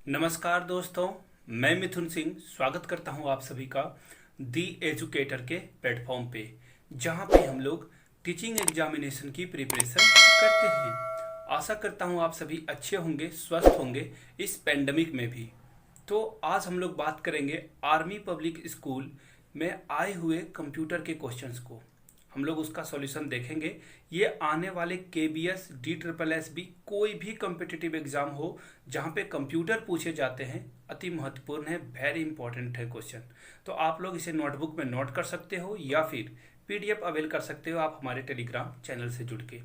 नमस्कार दोस्तों, मैं मिथुन सिंह स्वागत करता हूं आप सभी का दी एजुकेटर के प्लेटफॉर्म पे, जहां पे हम लोग टीचिंग एग्जामिनेशन की प्रिपरेशन करते हैं। आशा करता हूं आप सभी अच्छे होंगे, स्वस्थ होंगे इस पेंडेमिक में भी। तो आज हम लोग बात करेंगे आर्मी पब्लिक स्कूल में आए हुए कंप्यूटर के क्वेश्चंस को। हम लोग उसका सॉल्यूशन देखेंगे। ये आने वाले KBS D triple S B कोई भी कॉम्पिटिटिव एग्जाम हो जहाँ पे कंप्यूटर पूछे जाते हैं, अति महत्वपूर्ण है, वेरी इंपॉर्टेंट है क्वेश्चन। तो आप लोग इसे नोटबुक में नोट कर सकते हो या फिर पीडीएफ अवेल कर सकते हो आप हमारे टेलीग्राम चैनल से जुड़ के।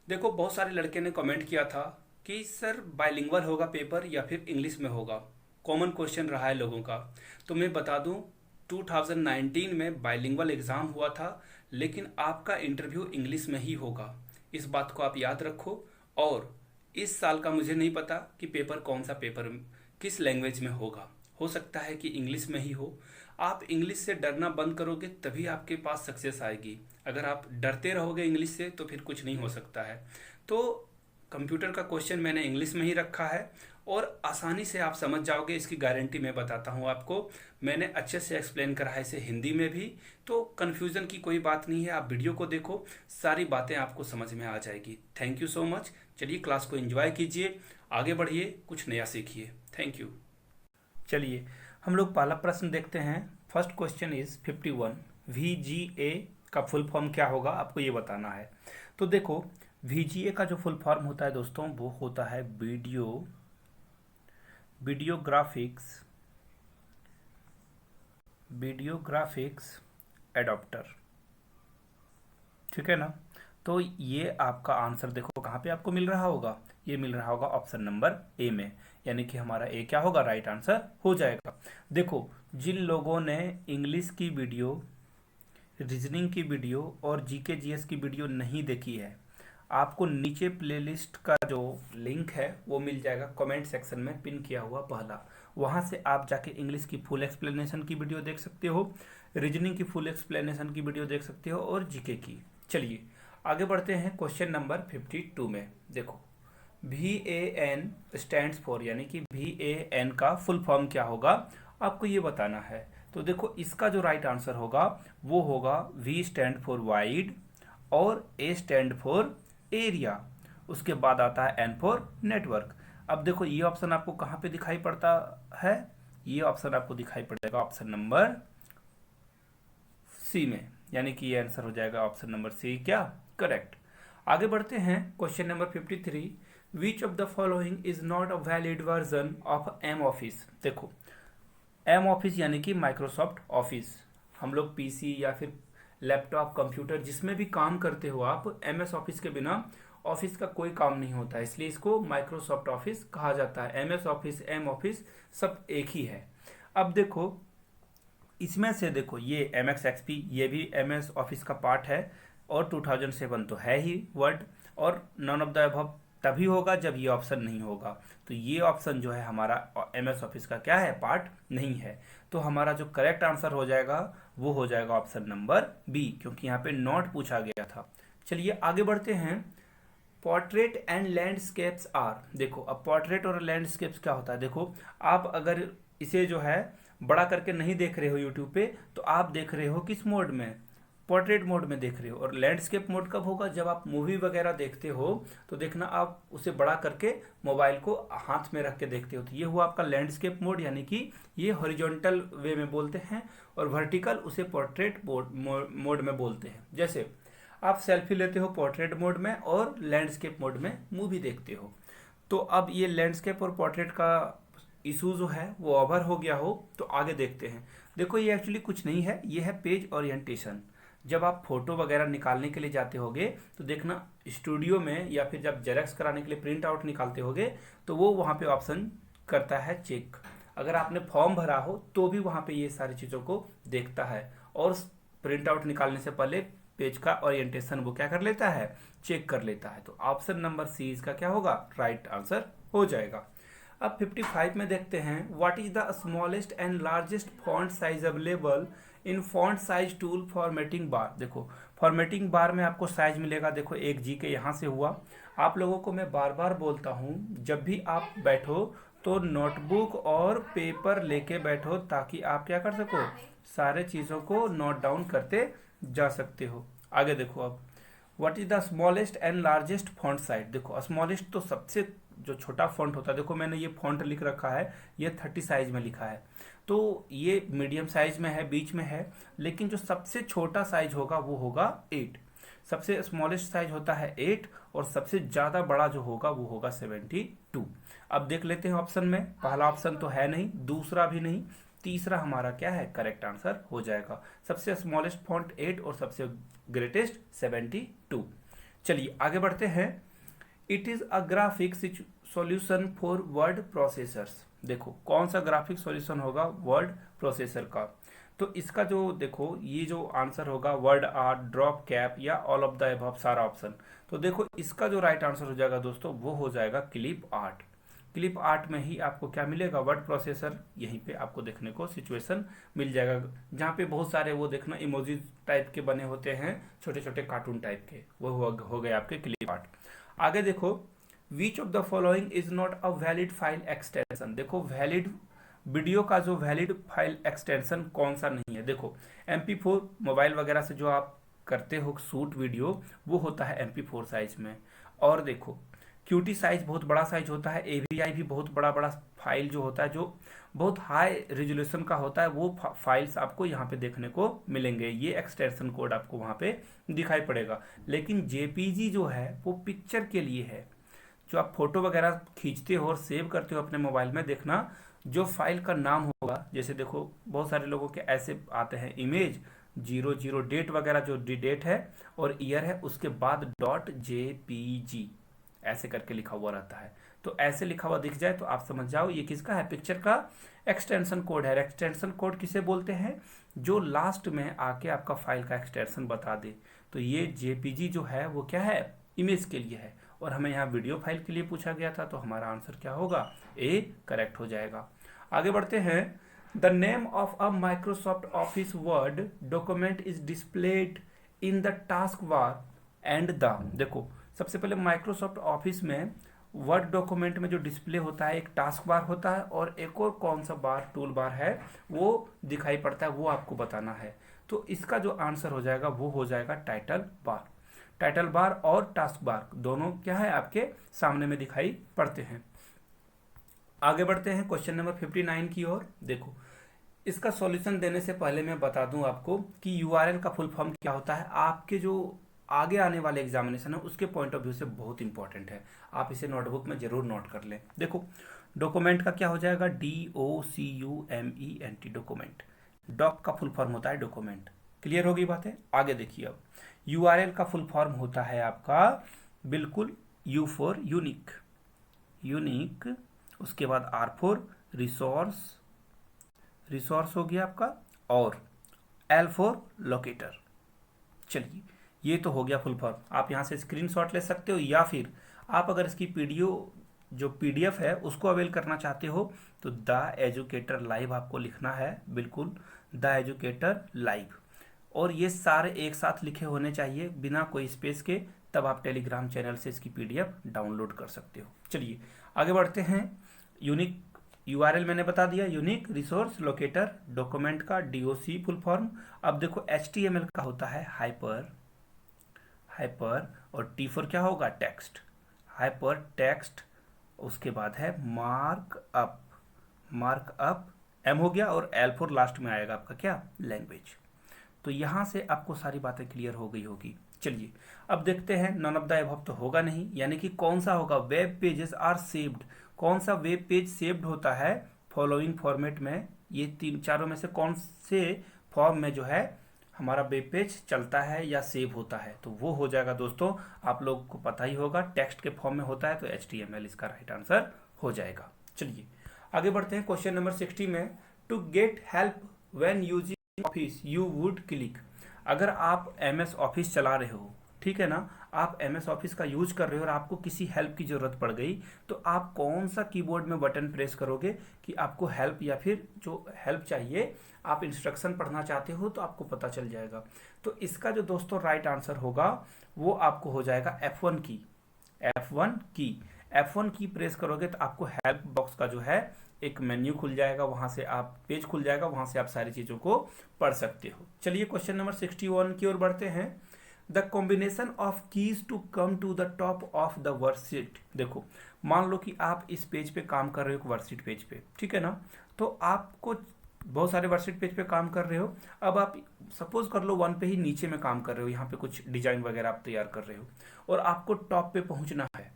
देखो, बहुत सारे लड़के ने कमेंट किया था कि सर बाइलिंगुअल होगा पेपर या फिर इंग्लिश में होगा। कॉमन क्वेश्चन रहा है लोगों का। तो मैं बता दूं, 2019 में बाइलिंगुअल एग्जाम हुआ था, लेकिन आपका इंटरव्यू इंग्लिश में ही होगा। इस बात को आप याद रखो। और इस साल का मुझे नहीं पता कि पेपर कौन सा पेपर किस लैंग्वेज में होगा। हो सकता है कि इंग्लिश में ही हो। आप इंग्लिश से डरना बंद करोगे तभी आपके पास सक्सेस आएगी। अगर आप डरते रहोगे इंग्लिश से तो फिर कुछ नहीं हो सकता है। तो कंप्यूटर का क्वेश्चन मैंने इंग्लिश में ही रखा है और आसानी से आप समझ जाओगे, इसकी गारंटी मैं बताता हूँ आपको। मैंने अच्छे से एक्सप्लेन करा है इसे हिंदी में भी, तो कन्फ्यूज़न की कोई बात नहीं है। आप वीडियो को देखो, सारी बातें आपको समझ में आ जाएगी। Thank you so much. चलिए क्लास को एंजॉय कीजिए, आगे बढ़िए, कुछ नया सीखिए। Thank you. चलिए हम लोग पहला प्रश्न देखते हैं। First question is 51। VGA का फुल फॉर्म क्या होगा, आपको ये बताना है। तो देखो, VGA का जो फुल फॉर्म होता है दोस्तों, वो होता है वीडियो ग्राफिक्स एडॉप्टर। ठीक है ना। तो ये आपका आंसर देखो कहाँ पे आपको मिल रहा होगा, ये मिल रहा होगा ऑप्शन नंबर ए में। यानी कि हमारा ए क्या होगा, राइट आंसर हो जाएगा। देखो, जिन लोगों ने इंग्लिश की वीडियो, रीजनिंग की वीडियो और जीके जीएस की वीडियो नहीं देखी है, आपको नीचे प्लेलिस्ट का जो लिंक है वो मिल जाएगा, कमेंट सेक्शन में पिन किया हुआ पहला। वहाँ से आप जाके इंग्लिश की फुल एक्सप्लेनेशन की वीडियो देख सकते हो, रीजनिंग की फुल एक्सप्लेनेशन की वीडियो देख सकते हो और जीके की। चलिए आगे बढ़ते हैं क्वेश्चन नंबर 52 में। देखो, VAN स्टैंड्स फॉर, यानी कि VAN का फुल फॉर्म क्या होगा आपको ये बताना है। तो देखो, इसका जो राइट आंसर होगा वो होगा V स्टैंड फॉर वाइड और A स्टैंड फॉर एरिया, उसके बाद आता है N फॉर नेटवर्क। अब देखो, ये ऑप्शन आपको कहाँ पे दिखाई पड़ता है, ये ऑप्शन आपको दिखाई पड़ेगा ऑप्शन नंबर सी में। यानी कि ये आंसर हो जाएगा ऑप्शन नंबर सी, क्या करेक्ट। आगे बढ़ते हैं question number 53। Which of the following is not a valid version of M Office. देखो, एम ऑफिस यानी कि माइक्रोसॉफ्ट ऑफिस। हम लोग पीसी या फिर लैपटॉप, कंप्यूटर, जिसमें भी काम करते हो आप, एमएस ऑफिस के बिना ऑफिस का कोई काम नहीं होता है, इसलिए इसको माइक्रोसॉफ्ट ऑफिस कहा जाता है। एमएस ऑफिस, एम ऑफिस सब एक ही है। अब देखो, इसमें से देखो, ये एम एक्स एक्सपी ये भी एम एस ऑफिस का पार्ट है और 2007 तो है ही वर्ड। और नॉन ऑफ द अबव तभी होगा जब ये ऑप्शन नहीं होगा। तो ये ऑप्शन जो है हमारा एम एस ऑफिस का क्या है, पार्ट नहीं है। तो हमारा जो करेक्ट आंसर हो जाएगा वो हो जाएगा ऑप्शन नंबर बी, क्योंकि यहाँ पे नॉट पूछा गया था। चलिए आगे बढ़ते हैं। Portrait and landscapes are. देखो, अब पोर्ट्रेट और लैंडस्केप्स क्या होता है। देखो, आप अगर इसे जो है बड़ा करके नहीं देख रहे हो यूट्यूब पे, तो आप देख रहे हो किस मोड में, पोर्ट्रेट मोड में देख रहे हो। और लैंडस्केप मोड कब होगा, जब आप मूवी वगैरह देखते हो तो देखना आप उसे बड़ा करके मोबाइल को हाथ में रख के देखते हो। तो ये हुआ आपका लैंडस्केप मोड, यानी कि ये हॉरिजॉन्टल वे में बोलते हैं, और वर्टिकल उसे पोर्ट्रेट मोड में बोलते हैं। जैसे आप सेल्फी लेते हो पोर्ट्रेट मोड में और लैंडस्केप मोड में मूवी देखते हो। तो अब ये लैंडस्केप और पोर्ट्रेट का इशू जो है वो ओवर हो गया हो तो आगे देखते हैं। देखो, ये एक्चुअली कुछ नहीं है, ये है पेज ओरिएंटेशन। जब आप फोटो वगैरह निकालने के लिए जाते होगे तो देखना स्टूडियो में, या फिर जब जेरॉक्स कराने के लिए प्रिंट आउट निकालते होगे तो वो वहाँ पे ऑप्शन करता है चेक। अगर आपने फॉर्म भरा हो तो भी वहाँ पे ये सारी चीज़ों को देखता है, और प्रिंट आउट निकालने से पहले पेज का ओरिएंटेशन वो क्या कर लेता है, चेक कर लेता है। तो ऑप्शन नंबर सी इसका क्या होगा, राइट आंसर हो जाएगा। अब 55 में देखते हैं। What is the smallest and largest font size available in font size tool formatting bar. देखो, फॉर्मेटिंग बार में आपको साइज मिलेगा। देखो, 1 जी के यहाँ से हुआ। आप लोगों को मैं बार बार बोलता हूँ, जब भी आप बैठो तो नोटबुक और पेपर लेके बैठो ताकि आप क्या कर सको, सारे चीज़ों को नोट डाउन करते जा सकते हो। आगे देखो अब, what is the smallest and largest font size. देखो स्मॉलेस्ट तो सबसे जो छोटा फॉन्ट होता है, देखो मैंने ये फॉन्ट लिख रखा है, ये 30 साइज में लिखा है, तो ये मीडियम साइज में है, बीच में है, लेकिन जो सबसे छोटा साइज होगा वो होगा 8। सबसे स्मॉलेस्ट साइज होता है 8 और सबसे ज़्यादा बड़ा जो होगा वो होगा 72। अब देख लेते हैं ऑप्शन में, पहला ऑप्शन तो है नहीं, दूसरा भी नहीं, तीसरा हमारा क्या है, करेक्ट आंसर हो जाएगा। सबसे स्मॉलेस्ट फॉन्ट 8 और सबसे ग्रेटेस्ट 72। चलिए आगे बढ़ते हैं। It is a graphic solution for word processors. देखो कौन सा ग्राफिक सॉल्यूशन होगा वर्ड प्रोसेसर का, तो इसका जो देखो ये जो आंसर होगा वर्ड आर्ट, ड्रॉप कैप या ऑल ऑफ द अबव सारा ऑप्शन। तो देखो इसका जो राइट आंसर हो जाएगा दोस्तों वो हो जाएगा क्लिप आर्ट। क्लिप आर्ट में ही आपको क्या मिलेगा, वर्ड प्रोसेसर, यहीं पे आपको देखने को सिचुएशन मिल जाएगा, जहाँ पे बहुत सारे वो देखना इमोजी टाइप के बने होते हैं, छोटे छोटे कार्टून टाइप के, वो हो गए आपके क्लिप आर्ट। आगे देखो, विच of the following is not a valid file extension. देखो वैलिड वीडियो का जो वैलिड फाइल एक्सटेंशन कौन सा नहीं है। देखो MP4 मोबाइल वगैरह से जो आप करते हो शूट वीडियो, वो होता है MP4 साइज में। और देखो QT साइज बहुत बड़ा साइज होता है, AVI भी बहुत बड़ा बड़ा फाइल जो होता है, जो बहुत हाई रिजोल्यूशन का होता है, वो फाइल्स आपको यहाँ पे देखने को मिलेंगे। ये एक्सटेंशन कोड आपको वहाँ पे दिखाई पड़ेगा। लेकिन JPG जो है वो पिक्चर के लिए है, जो आप फोटो वगैरह खींचते हो और सेव करते हो अपने मोबाइल में, देखना जो फाइल का नाम होगा, जैसे देखो बहुत सारे लोगों के ऐसे आते हैं इमेज 00 डेट वगैरह, जो डेट है और ईयर है, उसके बाद .jpg ऐसे करके लिखा हुआ रहता है। तो ऐसे लिखा हुआ दिख जाए तो आप समझ जाओ ये किसका है, पिक्चर का एक्सटेंशन कोड है। एक्सटेंशन कोड किसे बोलते हैं, जो लास्ट में आके आपका फाइल का एक्सटेंशन बता दे। तो ये JPG जो है वो क्या है, इमेज के लिए है, और हमें यहाँ वीडियो फाइल के लिए पूछा गया था, तो हमारा आंसर क्या होगा, A करेक्ट हो जाएगा। आगे बढ़ते हैं। The name of a Microsoft office word document is displayed in the task bar and the. देखो सबसे पहले माइक्रोसॉफ्ट ऑफिस में वर्ड डॉक्यूमेंट में जो डिस्प्ले होता है, एक टास्क बार होता है और एक और कौन सा बार, टूल बार है, वो दिखाई पड़ता है, वो आपको बताना है। तो इसका जो आंसर हो जाएगा वो हो जाएगा टाइटल बार। टाइटल बार और टास्क बार दोनों क्या है, आपके सामने में दिखाई पड़ते हैं। आगे बढ़ते हैं क्वेश्चन नंबर 59 की ओर। देखो इसका सॉल्यूशन देने से पहले मैं बता दूं आपको कि URL का फुल फॉर्म क्या होता है। आपके जो आगे आने वाले एग्जामिनेशन है उसके पॉइंट ऑफ व्यू से बहुत इंपॉर्टेंट है, आप इसे नोटबुक में जरूर नोट कर लें। देखो डॉक्यूमेंट का क्या हो जाएगा, DOCUMENT, डॉक्यूमेंट। डॉक का फुल फॉर्म होता है डॉक्यूमेंट। क्लियर होगी बातें। आगे देखिए अब, URL का फुल फॉर्म होता है आपका बिल्कुल U फॉर यूनिक, यूनिक, उसके बाद R फॉर रिसोर्स, रिसोर्स हो गया आपका, और L फॉर लोकेटर। चलिए ये तो हो गया फुल फॉर्म, आप यहाँ से स्क्रीनशॉट ले सकते हो, या फिर आप अगर इसकी जो PDF है उसको अवेल करना चाहते हो तो द एजुकेटर लाइव आपको लिखना है, बिल्कुल द एजुकेटर लाइव, और ये सारे एक साथ लिखे होने चाहिए बिना कोई स्पेस के, तब आप टेलीग्राम चैनल से इसकी PDF डाउनलोड कर सकते हो। चलिए आगे बढ़ते हैं। यूनिक URL मैंने बता दिया, यूनिक, रिसोर्स, लोकेटर, डॉक्यूमेंट का DOC फुल फॉर्म। अब देखो HTML का होता है हाइपर, हाइपर, और T फॉर क्या होगा, टेक्स्ट, हाइपर टेक्स्ट, उसके बाद है मार्कअप, मार्कअप M हो गया, और L फॉर लास्ट में आएगा आपका क्या, लैंग्वेज। तो यहाँ से आपको सारी बातें क्लियर हो गई होगी। चलिए अब देखते हैं, नन ऑफ द अबव तो होगा नहीं, यानी कि कौन सा होगा, वेब पेजेस आर सेव्ड। कौन सा वेब पेज सेव्ड होता है फॉलोइंग फॉर्मेट में, ये तीन चारों में से कौन से फॉर्म में जो है हमारा वेब पेज चलता है या सेव होता है, तो वो हो जाएगा दोस्तों, आप लोग को पता ही होगा, टेक्स्ट के फॉर्म में होता है, तो HTML इसका राइट आंसर हो जाएगा। चलिए आगे बढ़ते हैं क्वेश्चन नंबर 60 में। To get help when using Office you would click. अगर आप MS ऑफिस चला रहे हो, ठीक है ना, आप MS ऑफिस का यूज कर रहे हो और आपको किसी हेल्प की ज़रूरत पड़ गई, तो आप कौन सा कीबोर्ड में बटन प्रेस करोगे कि आपको हेल्प, या फिर जो हेल्प चाहिए, आप इंस्ट्रक्शन पढ़ना चाहते हो तो आपको पता चल जाएगा। तो इसका जो दोस्तों राइट आंसर होगा वो आपको हो जाएगा F1 की, F1 की। F1 की प्रेस करोगे तो आपको हेल्प बॉक्स का जो है एक मेन्यू खुल जाएगा, वहां से आप पेज खुल जाएगा, वहां से आप सारी चीजों को पढ़ सकते हो। चलिए क्वेश्चन नंबर 61 की ओर बढ़ते हैं। The combination of keys to come to the top of the worksheet. देखो मान लो कि आप इस पेज पे काम कर रहे हो, वर्कशीट पेज पे, ठीक है ना, तो आपको बहुत सारे वर्कशीट पेज पे काम कर रहे हो। अब आप सपोज कर लो 1 पे ही नीचे में काम कर रहे हो, यहाँ पे कुछ डिजाइन वगैरह आप तैयार कर रहे हो और आपको टॉप पे पहुंचना है,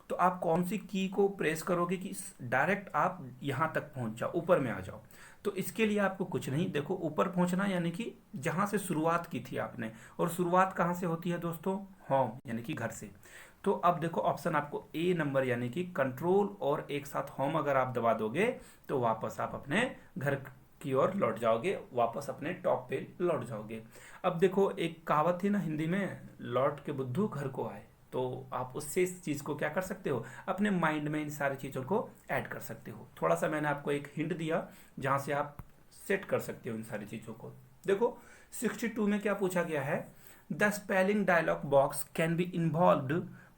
तो आप कौन सी की को प्रेस करोगे कि डायरेक्ट आप यहाँ तक पहुंच जाओ, ऊपर में आ जाओ। तो इसके लिए आपको कुछ नहीं, देखो ऊपर पहुंचना यानी कि जहां से शुरुआत की थी आपने, और शुरुआत कहाँ से होती है दोस्तों, होम यानी कि घर से। तो अब देखो ऑप्शन आपको ए नंबर यानी कि कंट्रोल और एक साथ होम अगर आप दबा दोगे तो वापस आप अपने घर की ओर लौट जाओगे, वापस अपने टॉप पे लौट जाओगे। अब देखो एक कहावत थी ना हिंदी में, लौट के बुद्धू घर को आए, तो आप उससे इस चीज को क्या कर सकते हो, अपने माइंड में इन सारी चीजों को ऐड कर सकते हो। थोड़ा सा मैंने आपको एक हिंट दिया जहां से आप सेट कर सकते हो इन सारी चीजों को। देखो 62 में क्या पूछा गया है, the spelling dialog box can be involved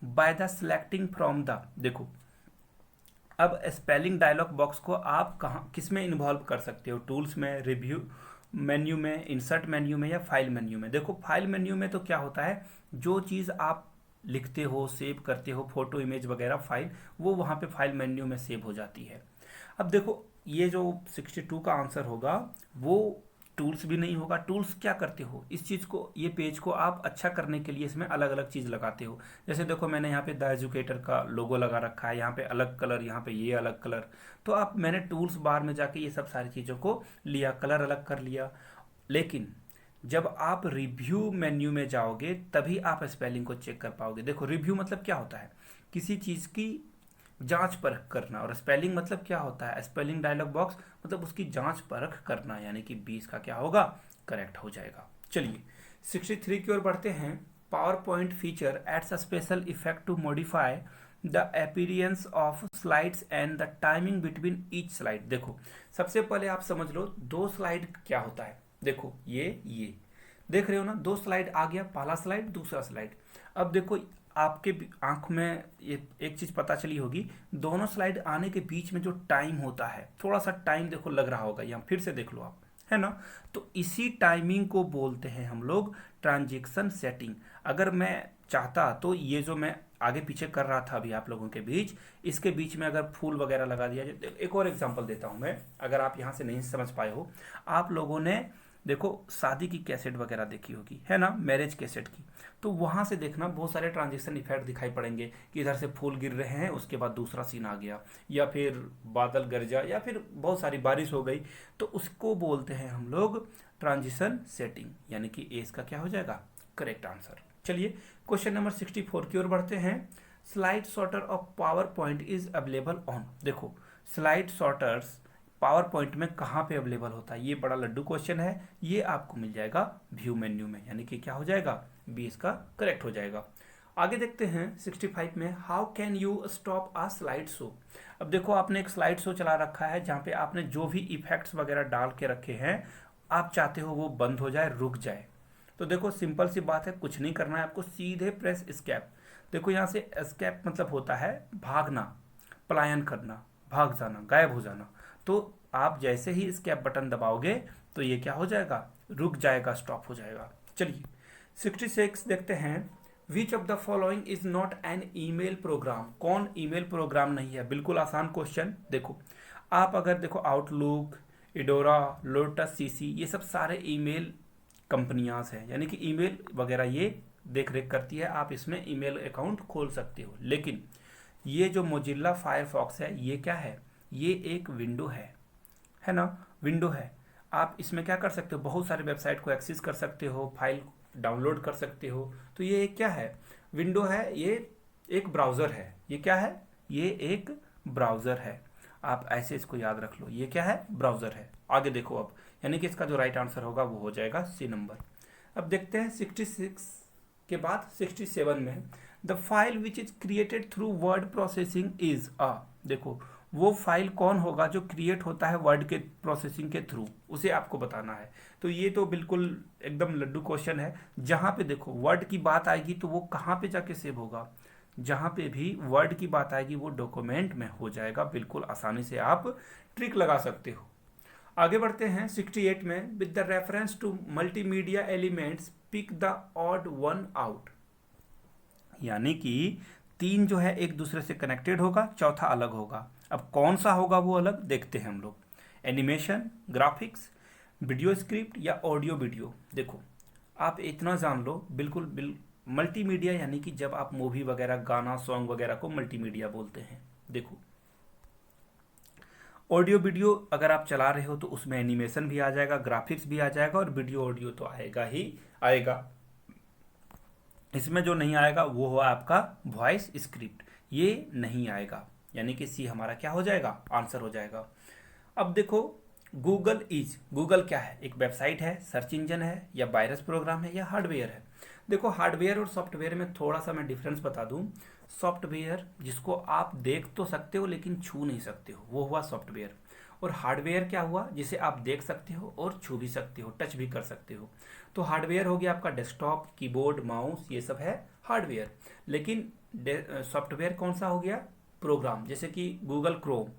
by the selecting from the. देखो अब स्पेलिंग डायलॉग बॉक्स को आप कहाँ किस में इन्वॉल्व कर सकते हो, टूल्स में, रिव्यू मेन्यू में, इंसर्ट मेन्यू में या फाइल मेन्यू में। देखो फाइल मेन्यू में तो क्या होता है, जो चीज़ आप लिखते हो, सेव करते हो, फोटो इमेज वगैरह फाइल, वो वहाँ पे फाइल मेन्यू में सेव हो जाती है। अब देखो ये जो 62 का आंसर होगा वो टूल्स भी नहीं होगा। टूल्स क्या करते हो, इस चीज़ को, ये पेज को आप अच्छा करने के लिए इसमें अलग अलग चीज़ लगाते हो। जैसे देखो मैंने यहाँ पे द एजुकेटर का लोगो लगा रखा है, यहाँ पे अलग कलर, यहाँ पे ये अलग कलर। तो आप मैंने टूल्स बार में जाके ये सब सारी चीज़ों को लिया, कलर अलग कर लिया। लेकिन जब आप रिव्यू मेन्यू में जाओगे तभी आप स्पेलिंग को चेक कर पाओगे। देखो रिव्यू मतलब क्या होता है, किसी चीज़ की जांच परख करना, और स्पेलिंग मतलब क्या होता है, स्पेलिंग डायलॉग बॉक्स मतलब उसकी जांच परख करना, यानी कि 20 का क्या होगा, करेक्ट हो जाएगा। चलिए 63 की ओर बढ़ते हैं। PowerPoint feature adds a special effect to modify the appearance of slides and the timing between each slide. देखो सबसे पहले आप समझ लो 2 स्लाइड क्या होता है। देखो ये देख रहे हो ना, 2 स्लाइड आ गया, पहला स्लाइड दूसरा स्लाइड। अब देखो आपके आंख में ये एक चीज पता चली होगी, दोनों स्लाइड आने के बीच में जो टाइम होता है, थोड़ा सा टाइम देखो लग रहा होगा, यहाँ फिर से देख लो आप, है ना। तो इसी टाइमिंग को बोलते हैं हम लोग ट्रांजेक्शन सेटिंग। अगर मैं चाहता तो ये जो मैं आगे पीछे कर रहा था अभी आप लोगों के बीच, इसके बीच में अगर फूल वगैरह लगा दिया जाए। एक और एग्जांपल देता हूं मैं, अगर आप यहाँ से नहीं समझ पाए हो, आप लोगों ने देखो शादी की कैसेट वगैरह देखी होगी, है ना, मैरिज कैसेट की, तो वहां से देखना बहुत सारे ट्रांजिशन इफेक्ट दिखाई पड़ेंगे कि इधर से फूल गिर रहे हैं, उसके बाद दूसरा सीन आ गया, या फिर बादल गरजा, या फिर बहुत सारी बारिश हो गई। तो उसको बोलते हैं हम लोग ट्रांजिशन सेटिंग, यानी कि ए इसका क्या हो जाएगा, करेक्ट आंसर। चलिए क्वेश्चन नंबर 64 की ओर बढ़ते हैं। Slide sorter of power point is available on. देखो स्लाइड सॉर्टर्स पावर पॉइंट में कहाँ पे अवेलेबल होता है, ये बड़ा लड्डू क्वेश्चन है। ये आपको मिल जाएगा व्यू मेन्यू में, यानी कि क्या हो जाएगा, बी इसका करेक्ट हो जाएगा। आगे देखते हैं 65 में, how can you stop a slide show. अब देखो आपने एक स्लाइड शो चला रखा है जहाँ पे आपने जो भी इफेक्ट्स वगैरह डाल के रखे हैं, आप चाहते हो वो बंद हो जाए, रुक जाए। तो देखो सिंपल सी बात है, कुछ नहीं करना है आपको, सीधे प्रेस एस्केप। देखो यहाँ से एस्केप मतलब होता है भागना, पलायन करना, भाग जाना, गायब हो जाना। तो आप जैसे ही एस्केप बटन दबाओगे तो ये क्या हो जाएगा, रुक जाएगा, स्टॉप हो जाएगा। चलिए 66 देखते हैं। Which of the following is not an email program. कौन ईमेल प्रोग्राम नहीं है, बिल्कुल आसान क्वेश्चन। देखो आप अगर देखो आउटलुक, इडोरा, लोटस, सीसी, ये सब सारे ईमेल कंपनियां हैं, यानी कि ईमेल वगैरह ये देख रेख करती है, आप इसमें ईमेल अकाउंट खोल सकते हो। लेकिन ये जो मोजिल्ला फायरफॉक्स है, ये क्या है, ये एक विंडो है ना, विंडो है। आप इसमें क्या कर सकते हो, बहुत सारे वेबसाइट को एक्सेस कर सकते हो, फाइल डाउनलोड कर सकते हो। तो ये एक क्या है, विंडो है, ये एक ब्राउज़र है। ये क्या है, ये एक ब्राउज़र है। आप ऐसे इसको याद रख लो, ये क्या है, ब्राउज़र है। आगे देखो अब, यानी कि इसका जो राइट आंसर होगा वो हो जाएगा सी नंबर। अब देखते हैं 66 के बाद 67 में, the file which is created through word processing is a. देखो वो फाइल कौन होगा जो क्रिएट होता है वर्ड के प्रोसेसिंग के थ्रू, उसे आपको बताना है। तो ये तो बिल्कुल एकदम लड्डू क्वेश्चन है। जहां पे देखो वर्ड की बात आएगी तो वो कहाँ पे जाके सेव होगा, जहाँ पे भी वर्ड की बात आएगी वो डॉक्यूमेंट में हो जाएगा। बिल्कुल आसानी से आप ट्रिक लगा सकते हो। आगे बढ़ते हैं 68 में, with the reference to multimedia elements pick the odd one out. यानी कि 3 जो है एक दूसरे से कनेक्टेड होगा, चौथा अलग होगा। अब कौन सा होगा वो अलग, देखते हैं हम लोग। एनिमेशन, ग्राफिक्स, वीडियो स्क्रिप्ट या ऑडियो वीडियो। देखो आप इतना जान लो, बिल्कुल मल्टीमीडिया यानी कि जब आप मूवी वगैरह, गाना, सॉन्ग वगैरह को मल्टीमीडिया बोलते हैं। देखो ऑडियो वीडियो अगर आप चला रहे हो तो उसमें एनिमेशन भी आ जाएगा, ग्राफिक्स भी आ जाएगा और वीडियो ऑडियो तो आएगा ही आएगा। इसमें जो नहीं आएगा वो हो आपका वॉइस स्क्रिप्ट, ये नहीं आएगा। यानी कि सी हमारा क्या हो जाएगा, आंसर हो जाएगा। अब देखो गूगल क्या है, एक वेबसाइट है, सर्च इंजन है, या वायरस प्रोग्राम है, या हार्डवेयर है। देखो हार्डवेयर और सॉफ्टवेयर में थोड़ा सा मैं डिफरेंस बता दूं। सॉफ्टवेयर जिसको आप देख तो सकते हो लेकिन छू नहीं सकते हो, वो हुआ सॉफ्टवेयर। और हार्डवेयर क्या हुआ, जिसे आप देख सकते हो और छू भी सकते हो, टच भी कर सकते हो। तो हार्डवेयर हो गया आपका डेस्कटॉप, कीबोर्ड, माउस, ये सब है हार्डवेयर। लेकिन सॉफ्टवेयर कौन सा हो गया, प्रोग्राम, जैसे कि गूगल क्रोम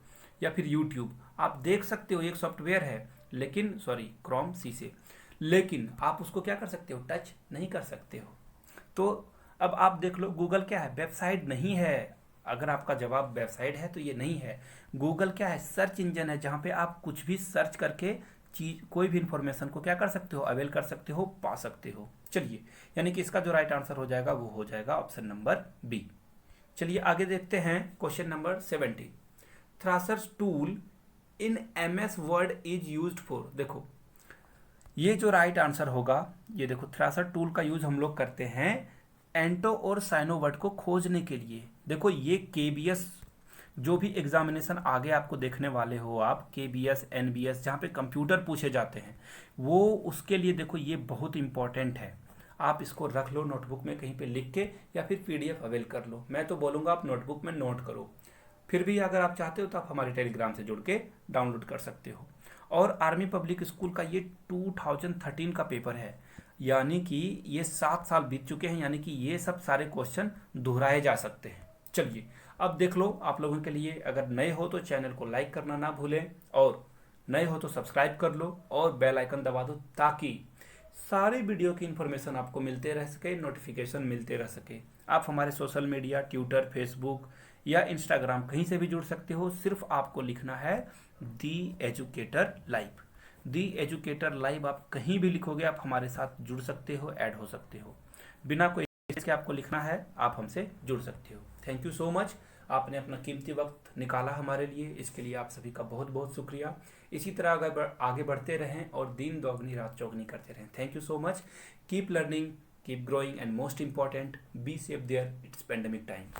या फिर यूट्यूब। आप देख सकते हो, एक सॉफ्टवेयर है, लेकिन सॉरी क्रोम सी से, लेकिन आप उसको क्या कर सकते हो, टच नहीं कर सकते हो। तो अब आप देख लो गूगल क्या है, वेबसाइट नहीं है। अगर आपका जवाब वेबसाइट है तो ये नहीं है। गूगल क्या है, सर्च इंजन है, जहाँ पे आप कुछ भी सर्च करके चीज, कोई भी इंफॉर्मेशन को क्या कर सकते हो, अवेल कर सकते हो, पा सकते हो। चलिए, यानी कि इसका जो राइट आंसर हो जाएगा वो हो जाएगा ऑप्शन नंबर बी। चलिए आगे देखते हैं question number 70। Thesaurus tool in MS word is used for. देखो ये जो राइट आंसर होगा, ये देखो थ्रासर टूल का यूज हम लोग करते हैं एंटो और साइनो वर्ड को खोजने के लिए। देखो ये KBS, जो भी एग्जामिनेशन आगे आपको देखने वाले हो आप, KBS NBS, जहाँ पे कंप्यूटर पूछे जाते हैं, वो उसके लिए देखो ये बहुत इंपॉर्टेंट है। आप इसको रख लो नोटबुक में कहीं पे लिख के, या फिर PDF अवेल कर लो। मैं तो बोलूँगा आप नोटबुक में नोट करो। फिर भी अगर आप चाहते हो तो आप हमारे टेलीग्राम से जुड़ के डाउनलोड कर सकते हो। और आर्मी पब्लिक स्कूल का ये 2013 का पेपर है, यानी कि ये 7 साल बीत चुके हैं, यानी कि ये सब सारे क्वेश्चन दोहराए जा सकते हैं। चलिए अब देख लो, आप लोगों के लिए अगर नए हो तो चैनल को लाइक करना ना भूलें, और नए हो तो सब्सक्राइब कर लो और बेल आइकन दबा दो, ताकि सारे वीडियो की इन्फॉर्मेशन आपको मिलते रह सके, नोटिफिकेशन मिलते रह सके। आप हमारे सोशल मीडिया, ट्विटर, फेसबुक या इंस्टाग्राम कहीं से भी जुड़ सकते हो। सिर्फ आपको लिखना है दी एजुकेटर लाइव। दी एजुकेटर लाइव आप कहीं भी लिखोगे, आप हमारे साथ जुड़ सकते हो, ऐड हो सकते हो। बिना कोई इसके आपको लिखना है, आप हमसे जुड़ सकते हो। थैंक यू सो मच, आपने अपना कीमती वक्त निकाला हमारे लिए, इसके लिए आप सभी का बहुत बहुत शुक्रिया। इसी तरह अगर आगे बढ़ते रहें और दिन दोगुनी रात चौगुनी करते रहें। Thank you so much, keep learning, keep growing, and most important, be safe there, it's pandemic time.